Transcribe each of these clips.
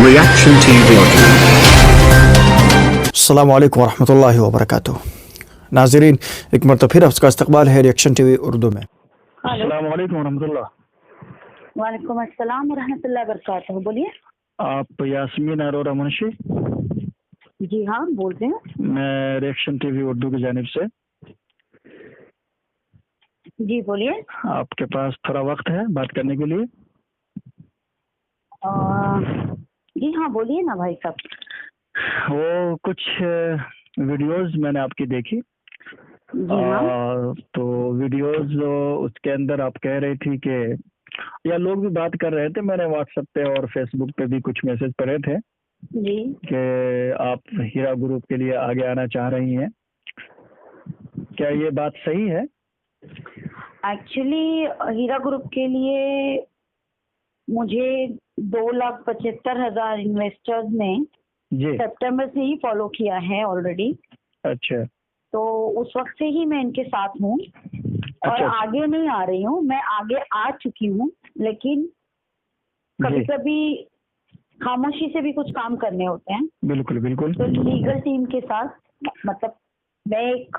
Reaction TV Urdu. अस्सलामु अलैकुम वरहमतुल्लाहि वबरकातुहू। नाज़रीन, एक मरतबा फिर आपका इस्तकबाल है रिएक्शन टीवी उर्दू में। अस्सलाम वालेकुम रहमतुल्लाह। वालेकुम अस्सलाम वरहमतुल्लाहि वबरकातुहू। बोलिए। आप यास्मीन अरोरा मुंशी? जी हाँ, बोल रहे हैं। मैं रिएक्शन टीवी उर्दू की जानिब से। जी बोलिए। आपके पास थोड़ा वक्त है बात करने के लिए? जी हाँ, बोलिए ना भाई साहब। वो कुछ वीडियोस मैंने आपकी देखी। जी हाँ। तो वीडियोस उसके अंदर आप कह रही थी कि, या लोग भी बात कर रहे थे, मैंने व्हाट्सएप पे और फेसबुक पे भी कुछ मैसेज पढ़े थे जी कि आप हीरा ग्रुप के लिए आगे आना चाह रही हैं। क्या ये बात सही है? एक्चुअली हीरा ग्रुप के लिए मुझे 2,75,000 इन्वेस्टर्स ने जी। सितंबर से ही फॉलो किया है ऑलरेडी। अच्छा तो उस वक्त से ही मैं इनके साथ हूँ और अच्छा। आगे नहीं आ रही हूँ। मैं आगे आ चुकी हूँ, लेकिन कभी जी। कभी खामोशी से भी कुछ काम करने होते हैं। बिल्कुल बिल्कुल। तो लीगल टीम के साथ, मतलब मैं एक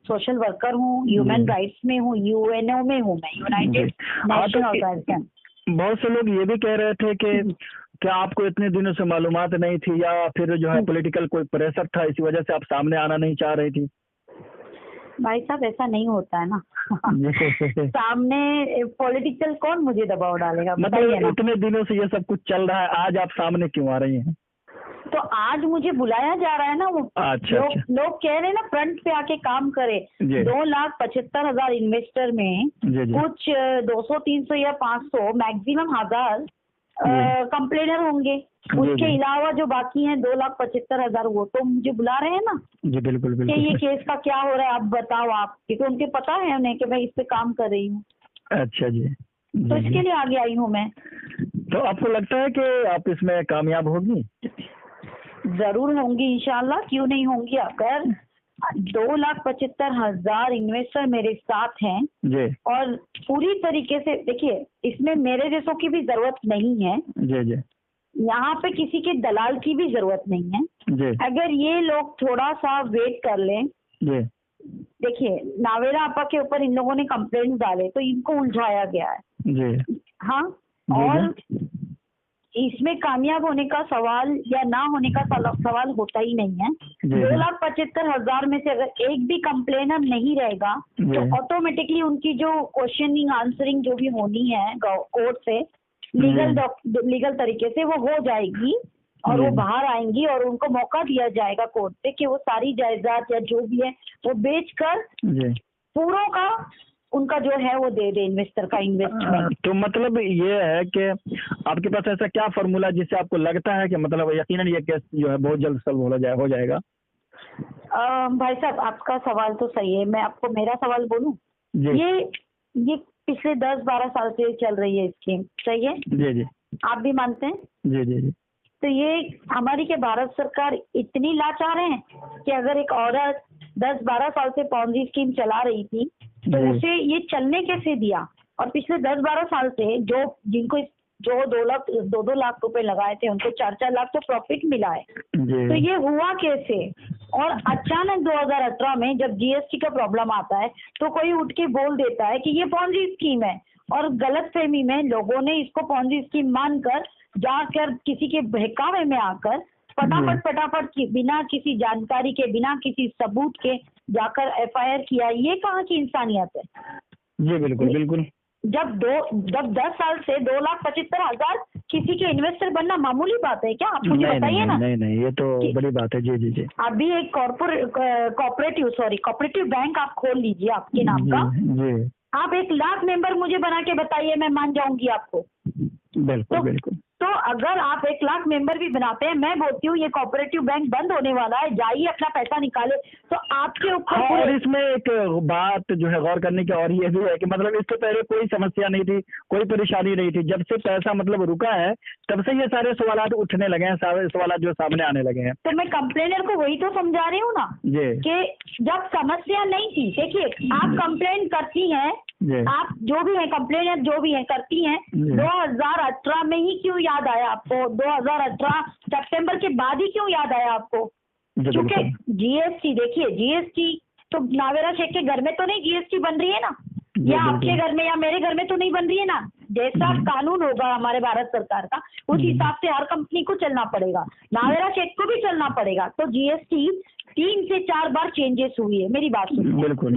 सोशल वर्कर हूँ, ह्यूमन राइट्स में हूँ, यूएनओ में हूँ, मैं यूनाइटेड नेशन ऑर्गेनाइजेशन। बहुत से लोग ये भी कह रहे थे कि क्या आपको इतने दिनों से मालूमात नहीं थी, या फिर जो है पॉलिटिकल कोई प्रेशर था, इसी वजह से आप सामने आना नहीं चाह रही थी? भाई साहब, ऐसा नहीं होता है ना। सामने पॉलिटिकल कौन मुझे दबाव डालेगा, बताइए मतलब ना। इतने दिनों से ये सब कुछ चल रहा है, आज आप सामने क्यों आ रही हैं? तो आज मुझे बुलाया जा रहा है ना। वो अच्छा, लोग अच्छा। लोग कह रहे हैं ना, फ्रंट पे आके काम करे। जी। 2,75,000 इन्वेस्टर में जी जी। कुछ 200, 300 या 500 मैक्सिमम 1,000 कंप्लेनर होंगे। जी, उसके जी। अलावा जो बाकी हैं 2,75,000, वो तो मुझे बुला रहे हैं ना जी बिल्कुल कि ये बिल्कुल। केस का क्या हो रहा है, आप बताओ। आप, क्योंकि उनके पता है उन्हें कि मैं इस पे काम कर रही हूँ, अच्छा जी। तो जी, इसके जी। लिए आगे आई हूँ मैं। तो आपको लगता है कि आप इसमें कामयाब होगी? जरूर होंगी इंशाल्लाह, क्यों नहीं होंगी। अगर 2,75,000 इन्वेस्टर मेरे साथ हैं जी और पूरी तरीके से, देखिए इसमें मेरे जैसों की भी जरूरत नहीं है, जी जी यहाँ पे किसी के दलाल की भी जरूरत नहीं है। जी अगर ये लोग थोड़ा सा वेट कर लें। जी देखिए, नावेरा आपा के ऊपर इन लोगों ने कंप्लेंट डाले तो इनको उलझाया गया है। जी हाँ, जी और इसमें कामयाब होने का सवाल या ना होने का सवाल होता ही नहीं है। जी। 2,75,000 में से अगर एक भी कंप्लेनर नहीं रहेगा तो जी। ऑटोमेटिकली उनकी जो क्वेश्चनिंग आंसरिंग जो भी होनी है कोर्ट से, लीगल तरीके से वो हो जाएगी और वो जी। बाहर आएंगी और उनको मौका दिया जाएगा कोर्ट से कि वो सारी जायदाद या जो भी है वो बेचकर जी। पूरों का उनका जो है वो दे दे इन्वेस्टर का इन्वेस्टमेंट। तो मतलब ये है कि आपके पास ऐसा क्या फॉर्मूला जिससे आपको लगता है कि मतलब यकीनन ये केस जो है बहुत जल्द सॉल्व हो जाएगा? भाई साहब, आपका सवाल तो सही है। मैं आपको मेरा सवाल बोलूं? जी ये पिछले 10-12 साल से चल रही है स्कीम, सही है? जी जी आप भी मानते हैं? जी जी जी तो ये हमारी के भारत सरकार इतनी लाचार है कि अगर एक औरत 10-12 साल से पॉन्जी स्कीम चला रही थी तो जी। उसे ये चलने कैसे दिया? और पिछले 10-12 साल से जिनको 2 लाख रुपए लगाए थे उनको 4-4 लाख तो प्रॉफिट मिला है। तो जी ये हुआ कैसे? और अचानक 2018 में जब जीएसटी का प्रॉब्लम आता है तो कोई उठ के बोल देता है कि ये पॉन्जी स्कीम है, और गलतफहमी में लोगों ने इसको पॉन्जी स्कीम मानकर जाकर किसी के बहकावे में आकर फटाफट बिना किसी जानकारी के, बिना किसी सबूत के जाकर एफआईआर किया। ये कहाँ की इंसानियत है? जी बिल्कुल बिल्कुल। जब 10 साल से 2,75,000 किसी के इन्वेस्टर बनना मामूली बात है क्या? आप मुझे बताइए ना। नहीं, ये तो बड़ी बात है। जी जी जी अभी एक कॉपरेटिव बैंक आप खोल लीजिए आपके नाम का। जी आप 1,00,000 मेंबर मुझे बना के बताइए, मैं मान जाऊंगी आपको। बिल्कुल बिल्कुल। तो अगर आप 1,00,000 मेंबर भी बनाते हैं, मैं बोलती हूँ ये कोऑपरेटिव बैंक बंद होने वाला है, जाइए अपना पैसा निकाले। तो आपके ऊपर हाँ, और इसमें एक बात जो है गौर करने की और ये भी है कि मतलब इससे पहले कोई समस्या नहीं थी, कोई परेशानी नहीं थी। जब से पैसा मतलब रुका है तब से ये सारे सवाल उठने लगे हैं, सारे सवाल जो सामने आने लगे हैं। तो मैं कंप्लेनर को वही तो समझा रही हूँ ना जी कि जब समस्या नहीं थी, देखिए आप कंप्लेन करती हैं जी। आप जो भी है कंप्लेन जो भी है करती हैं, जी। 2018 में ही क्यों याद आया आपको? 2018 सितंबर के बाद ही क्यों याद आया आपको? जी, क्योंकि बिल्कुल। जीएसटी, देखिए जीएसटी तो नावेरा शेख के घर में तो नहीं जीएसटी बन रही है ना, जी, या आपके बिल्कुल। घर में या मेरे घर में तो नहीं बन रही है ना। जैसा जी। कानून होगा हमारे भारत सरकार का, उस जी। हिसाब से हर कंपनी को चलना पड़ेगा, नावेरा शेख को भी चलना पड़ेगा। तो जीएसटी 3 से 4 बार चेंजेस हुई है। मेरी बात सुनिए, बिल्कुल।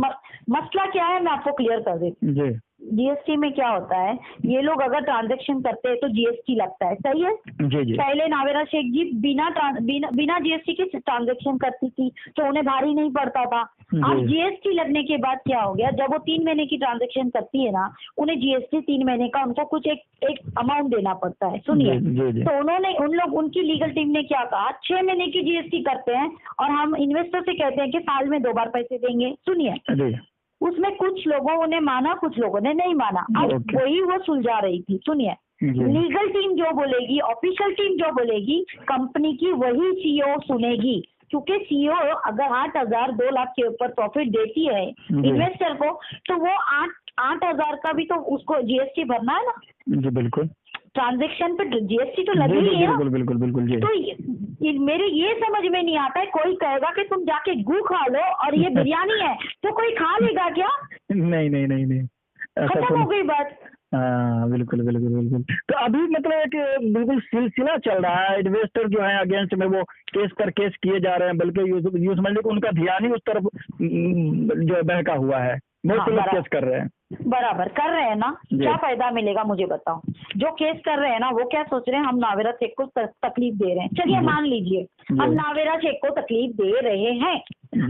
मसला क्या है मैं आपको क्लियर कर देती हूँ। जी। जीएसटी में क्या होता है, ये लोग अगर ट्रांजैक्शन करते हैं तो जीएसटी लगता है, सही है। जी। जी। पहले नावेरा शेख जी बिना जीएसटी के ट्रांजैक्शन करती थी तो उन्हें भारी नहीं पड़ता था। अब जी। जीएसटी लगने के बाद क्या हो गया, जब वो 3 महीने की ट्रांजैक्शन करती है ना, उन्हें जीएसटी 3 महीने का उनको कुछ एक अमाउंट देना पड़ता है। सुनिए, जी। जी। जी। तो उनकी लीगल टीम ने क्या कहा, 6 महीने की जीएसटी करते हैं और हम इन्वेस्टर से कहते हैं कि साल में 2 बार पैसे देंगे। सुनिए, जी। उसमें कुछ लोगों ने माना, कुछ लोगों ने नहीं माना। अब ओके। वही वो सुलझा रही थी। सुनिए, जी। लीगल टीम जो बोलेगी, ऑफिशियल टीम जो बोलेगी, कंपनी की वही सीईओ सुनेगी। क्योंकि सीईओ अगर 8,000 2 लाख के ऊपर प्रॉफिट देती है जी। इन्वेस्टर को, तो वो 8,000 का भी तो उसको जीएसटी भरना है ना। जी, बिल्कुल। ट्रांजैक्शन पे जीएसटी तो जी, लगी जी, ही है ना। बिल्कुल बिल्कुल बिल्कुल। जी। तो मेरे ये समझ में नहीं आता है, कोई कहेगा कि तुम जाके गू खा लो और ये बिरयानी है, तो कोई खा लेगा क्या? नहीं नहीं नहीं नहीं, ऐसा खत्म तो हो गई बात। हाँ, बिल्कुल बिल्कुल बिल्कुल। तो अभी मतलब एक बिल्कुल सिलसिला चल रहा है, इन्वेस्टर जो है अगेंस्ट में वो केस पर केस किए जा रहे हैं, बल्कि यूं समझ लो कि उनका ध्यान ही उस तरफ जो है बहका हुआ है। बहुत से लोग केस कर रहे हैं। बराबर कर रहे हैं ना, क्या फायदा मिलेगा मुझे बताओ। जो केस कर रहे हैं ना वो क्या सोच रहे हैं, हम नावेरा शेख को तकलीफ दे रहे हैं। चलिए मान लीजिए हम नावेरा शेख को तकलीफ दे रहे हैं।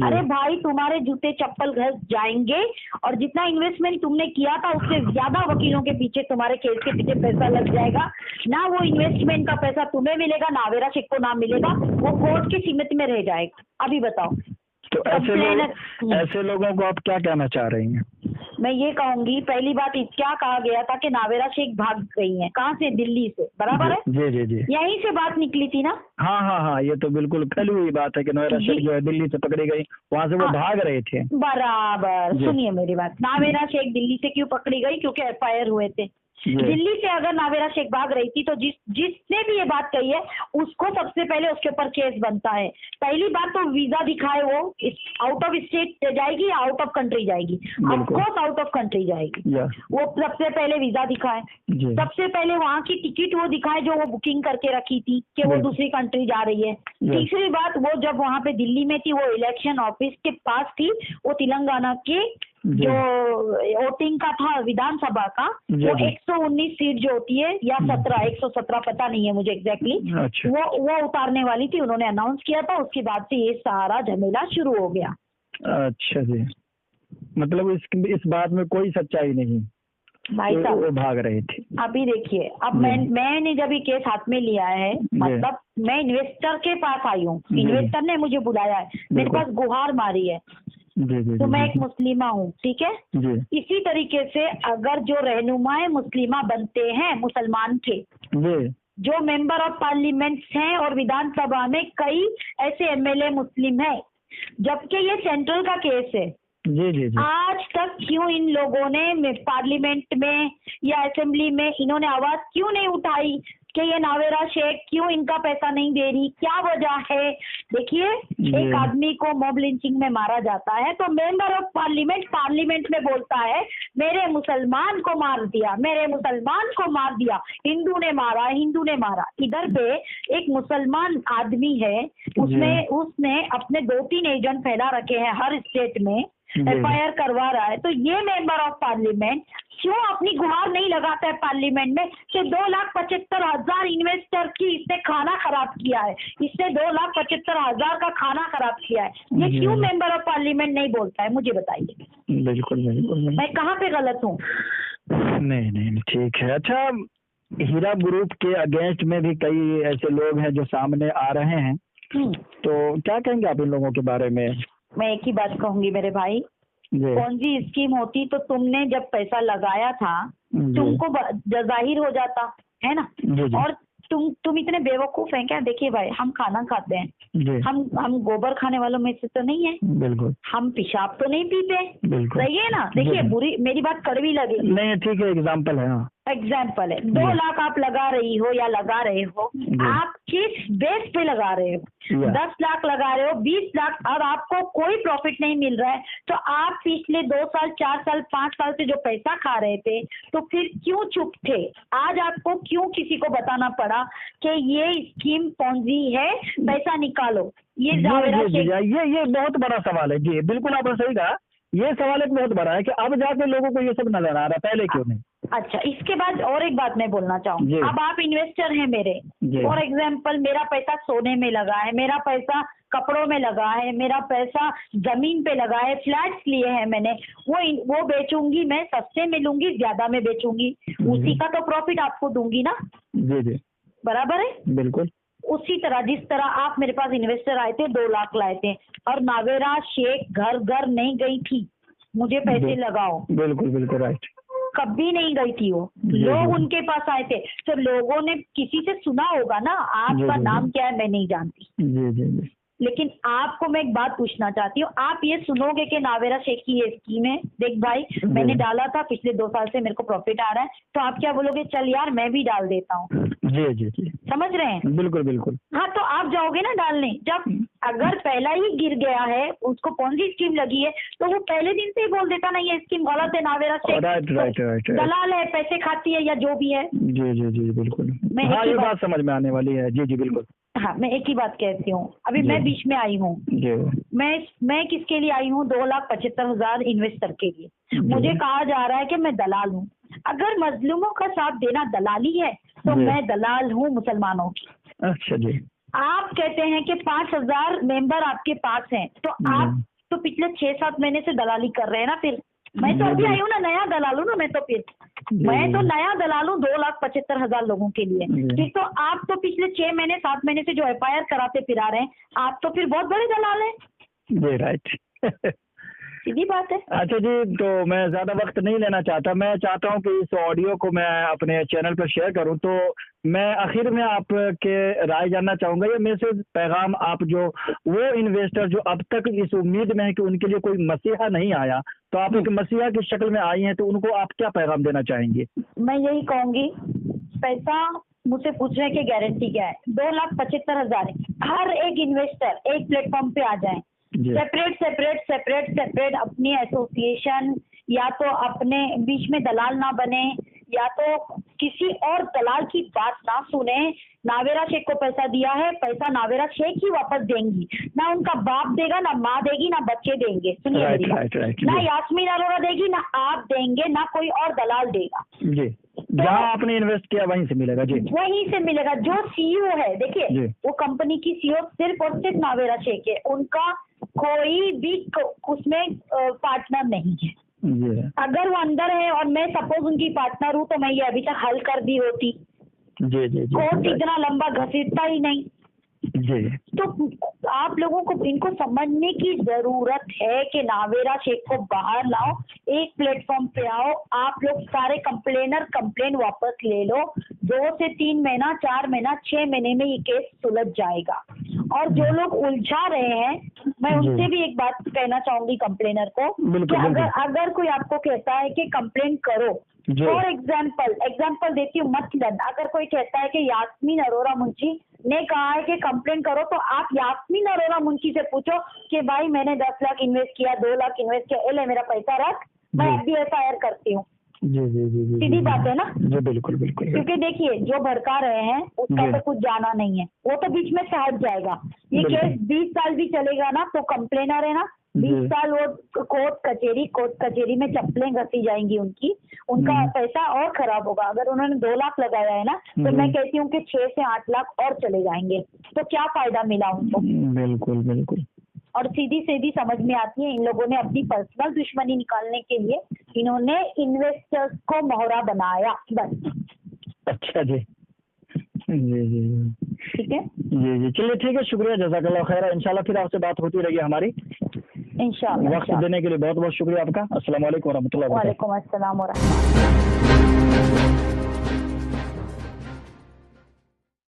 अरे भाई, तुम्हारे जूते चप्पल घस जाएंगे और जितना इन्वेस्टमेंट तुमने किया था उससे ज्यादा वकीलों के पीछे, तुम्हारे केस के पीछे पैसा लग जाएगा ना। वो इन्वेस्टमेंट का पैसा तुम्हें मिलेगा, नावेरा शेख को ना मिलेगा, वो कोर्ट की सीमित में रह जाएगा। अभी बताओ। तो ऐसे लोगों को आप क्या कहना चाह रही हैं? मैं ये कहूंगी, पहली बात क्या कहा गया था कि नावेरा शेख भाग गई हैं, कहाँ से? दिल्ली से, बराबर है। जी जी जी। यहीं से बात निकली थी ना। हाँ हाँ हाँ, ये तो बिल्कुल फैली हुई बात है कि नावेरा शेख जो है दिल्ली से पकड़ी गई, वहाँ से वो भाग रहे थे। बराबर, सुनिए मेरी बात। नावेरा शेख दिल्ली से क्यों पकड़ी गई? क्योंकि एफआईआर हुए थे। दिल्ली से अगर नावेरा शेख भाग रही थी तो जिसने भी ये बात कही है उसको सबसे पहले उसके ऊपर केस बनता है। पहली बात तो वीजा दिखाए, वो आउट ऑफ स्टेट जाएगी या आउट ऑफ कंट्री जाएगी? ऑफकोर्स आउट ऑफ कंट्री जाएगी। वो सबसे पहले वीजा दिखाए, सबसे पहले वहाँ की टिकट वो दिखाए जो वो बुकिंग करके रखी थी कि वो दूसरी कंट्री जा रही है। तीसरी बात, वो जब वहाँ पे दिल्ली में थी, वो इलेक्शन ऑफिस के पास थी, वो तेलंगाना के जो वोटिंग का था विधानसभा का, वो 119 सीट जो होती है या 117 पता नहीं है मुझे एग्जैक्टली, वो उतारने वाली थी। उन्होंने अनाउंस किया था, उसके बाद से ये सारा झमेला शुरू हो गया। अच्छा जी, मतलब इस बात में कोई सच्चाई नहीं भाई साहब, वो भाग रहे थे। अभी देखिए, अब मैंने जब ये केस हाथ में लिया है, मतलब मैं इन्वेस्टर के पास आई हूँ, इन्वेस्टर ने मुझे बुलाया है, मेरे पास गुहार मारी है। तो मैं एक मुस्लिमा हूँ, ठीक है। इसी तरीके से अगर जो रहनुमाए मुस्लिमा बनते हैं मुसलमान के, जो मेंबर ऑफ पार्लियामेंट हैं और विधानसभा में कई ऐसे एमएलए मुस्लिम हैं, जबकि ये सेंट्रल का केस है। आज तक क्यों इन लोगों ने पार्लियामेंट में या असेंबली में इन्होंने आवाज क्यों नहीं उठाई कि ये नावेरा शेख क्यों इनका पैसा नहीं दे रही? क्या वजह है? देखिए, एक आदमी को मॉब लिंचिंग में मारा जाता है तो मेंबर ऑफ पार्लियामेंट में बोलता है मेरे मुसलमान को मार दिया, मेरे मुसलमान को मार दिया, हिंदू ने मारा। इधर पे एक मुसलमान आदमी है, उसने अपने 2-3 एजेंट फैला रखे हैं हर स्टेट में, एफआईआर करवा रहा है। तो ये मेंबर ऑफ पार्लियामेंट क्यों अपनी गुहार नहीं लगाता है पार्लियामेंट में कि 2,75,000 इन्वेस्टर की इसने खाना खराब किया है, इसने 2,75,000 का खाना खराब किया है? ये क्यों मेंबर ऑफ पार्लियामेंट नहीं बोलता है? मुझे बताइए। बिल्कुल बिल्कुल, मैं कहाँ पे गलत हूँ? नहीं, ठीक है। अच्छा, हीरा ग्रुप के अगेंस्ट में भी कई ऐसे लोग हैं जो सामने आ रहे हैं, तो क्या कहेंगे आप इन लोगों के बारे में? मैं एक ही बात कहूंगी मेरे भाई, कौन सी स्कीम होती तो तुमने जब पैसा लगाया था तुमको जाहिर हो जाता है ना। और तुम इतने बेवकूफ हैं क्या? देखिए भाई, हम खाना खाते हैं, जी हम गोबर खाने वालों में से तो नहीं है, बिल्कुल हम पेशाब तो नहीं पीते, बिल्कुल। सही है ना? देखिए, जी। बुरी मेरी बात कड़वी लगेगी, नहीं ठीक है, एग्जाम्पल है। हाँ एग्जाम्पल है। 2 लाख आप लगा रही हो या लगा रहे हो, जी। आप किस बेस पे लगा रहे हो? या। 10 लाख लगा रहे हो, 20 लाख, और आपको कोई प्रॉफिट नहीं मिल रहा है, तो आप पिछले 2 साल 4 साल 5 साल से जो पैसा खा रहे थे, तो फिर क्यों चुप थे? आज आपको क्यों किसी को बताना पड़ा कि ये स्कीम पॉन्जी है, पैसा निकालो? ये जावेरा जी, शेख, ये बहुत बड़ा सवाल है जी, बिल्कुल आपने सही कहा। ये सवाल एक बहुत बड़ा है कि अब जाके लोगों को ये सब नजर आ रहा है, पहले क्यों नहीं। अच्छा, इसके बाद और एक बात मैं बोलना चाहूँगी। जी। अब आप इन्वेस्टर हैं मेरे, जी। फॉर एग्जाम्पल मेरा पैसा सोने में लगा है, मेरा पैसा कपड़ों में लगा है, मेरा पैसा जमीन पे लगा है, फ्लैट्स लिए हैं मैंने, वो बेचूंगी मैं, सस्ते में लूंगी, ज्यादा में बेचूंगी, उसी का तो प्रॉफिट आपको दूंगी ना। जी जी बराबर है? बिल्कुल। उसी तरह जिस तरह आप मेरे पास इन्वेस्टर आए थे, 2 लाख लाए थे, और नावेरा शेख घर घर नहीं गई थी मुझे पैसे लगाओ, बिल्कुल बिल्कुल राइट। कभी नहीं गई थी वो, लोग उनके पास आए थे, तो लोगों ने किसी से सुना होगा ना, आपका नाम क्या है मैं नहीं जानती, जी जी जी। लेकिन आपको मैं एक बात पूछना चाहती हूँ, आप ये सुनोगे कि नावेरा शेख की ये स्कीम है, देख भाई मैंने डाला था, पिछले 2 साल से मेरे को प्रॉफिट आ रहा है, तो आप क्या बोलोगे? चल यार मैं भी डाल देता हूँ। जी जी जी समझ रहे हैं? बिल्कुल बिल्कुल। हाँ, तो आप जाओगे ना डालने, जब अगर पहला ही गिर गया है, उसको पॉन्जी स्कीम लगी है, तो वो पहले दिन से ही बोल देता ना ये स्कीम गलत है, नावेरा शेख राइट राइट राइट। दलाल है, पैसे खाती है या जो भी है। जी जी जी बिल्कुल। मैं एक हाँ ही ये बात- बात समझ में आने वाली है। जी जी बिल्कुल। हाँ, मैं एक ही बात कहती हूँ, अभी मैं बीच में आई हूँ, जी मैं किसके लिए आई हूँ? 2,75,000 इन्वेस्टर के लिए। मुझे कहा जा रहा है कि मैं दलाल हूँ। अगर मजलूमों का साथ देना दलाली है, तो जी। मैं दलाल हूँ मुसलमानों की। अच्छा जी। आप कहते हैं कि 5,000 मेंबर आपके पास हैं, तो आप तो पिछले 6-7 महीने से दलाली कर रहे हैं ना। फिर मैं तो अभी आई हूँ ना, नया दलाल हूँ ना मैं तो। फिर मैं तो नया दलाल हूँ 2,75,000 लोगों के लिए। फिर तो आप तो पिछले 6 महीने 7 महीने से जो FIR कराते फिर आ रहे हैं, आप तो फिर बहुत बड़े दलाल हैं। जी राइट। सीधी बात है। अच्छा जी, तो मैं ज़्यादा वक्त नहीं लेना चाहता। मैं चाहता हूँ कि इस ऑडियो को मैं अपने चैनल पर शेयर करूँ। तो मैं आखिर में आपके राय जानना चाहूँगा, ये मैसेज पैगाम आप जो वो इन्वेस्टर जो अब तक इस उम्मीद में है कि उनके लिए कोई मसीहा नहीं आया, तो आप एक मसीहा की शक्ल में आई हैं, तो उनको आप क्या पैगाम देना चाहेंगे? मैं यही कहूँगी, पैसा मुझसे पूछने की गारंटी क्या है? 2,75,000 हर एक इन्वेस्टर एक प्लेटफॉर्म पे आ जाए, सेपरेट अपनी एसोसिएशन, या तो अपने बीच में दलाल ना बने, या तो किसी और दलाल की बात ना सुने। नावेरा शेख को पैसा दिया है, पैसा नावेरा शेख ही वापस देंगी, ना उनका बाप देगा, ना माँ देगी, ना बच्चे देंगे। सुनिए मेरी बात, ना यास्मीन अरोरा देगी, ना आप देंगे, ना कोई और दलाल देगा। जी, जहाँ आपने इन्वेस्ट किया वहीं से मिलेगा। जी, वहीं से मिलेगा। जो CEO है, देखिए वो कंपनी की CEO सिर्फ और सिर्फ नावेरा शेख है, उनका कोई भी उसमें पार्टनर नहीं है। अगर वो अंदर है और मैं सपोज उनकी पार्टनर हूँ, तो मैं ये अभी तक हल कर दी होती। जी जी जी। कोर्ट इतना लंबा घसीटता ही नहीं। जी, तो आप लोगों को इनको समझने की जरूरत है कि नावेरा शेख को बाहर लाओ, एक प्लेटफॉर्म पे आओ, आप लोग सारे कंप्लेनर कंप्लेन वापस ले लो। 2 से 3 महीना, 4 महीना, 6 महीने में ये केस सुलझ जाएगा। और जो लोग उलझा रहे हैं, मैं उनसे भी एक बात कहना चाहूंगी कंप्लेनर को, कि अगर कोई आपको कहता है कि कंप्लेन करो, फॉर एग्जाम्पल देती हूँ, मतलब अगर कोई कहता है कि यास्मीन अरोरा मुंशी ने कहा है कि कंप्लेन करो, तो आप यास्मीन अरोरा मुंशी से पूछो कि भाई मैंने 10 लाख इन्वेस्ट किया, 2 लाख इन्वेस्ट किया, ले मेरा पैसा रख, मैं FIR करती हूँ। जी जी जी जी, सीधी बात है ना। जी बिल्कुल बिल्कुल। क्योंकि देखिए, जो भड़का रहे हैं उसका तो कुछ जाना नहीं है, वो तो बीच में से हट जाएगा। ये केस 20 साल भी चलेगा ना, तो कंप्लेनर है ना, 20 साल वो कोर्ट कचेरी में चप्पलें घसी जाएंगी उनका पैसा और खराब होगा। अगर उन्होंने 2 लाख लगाया है ना, तो मैं कहती हूँ कि 6 से 8 लाख और चले जाएंगे, तो क्या फायदा मिला उनको? बिल्कुल बिल्कुल। और सीधी समझ में आती है, इन लोगों ने अपनी पर्सनल दुश्मनी निकालने के लिए इन्होंने इन्वेस्टर्स को मोहरा बनाया, बस। अच्छा जी जी जी, ठीक है जी जी, चलिए ठीक है, शुक्रिया, जज़ाकल्लाह खैर। इंशाल्लाह फिर आपसे बात होती रहेगी हमारी, इंशाल्लाह। वक्त देने के लिए बहुत बहुत शुक्रिया आपका। अस्सलाम वालेकुम व रहमतुल्लाहि व बरकातहू। वालेकुम अस्सलाम व रहमतुल्लाह।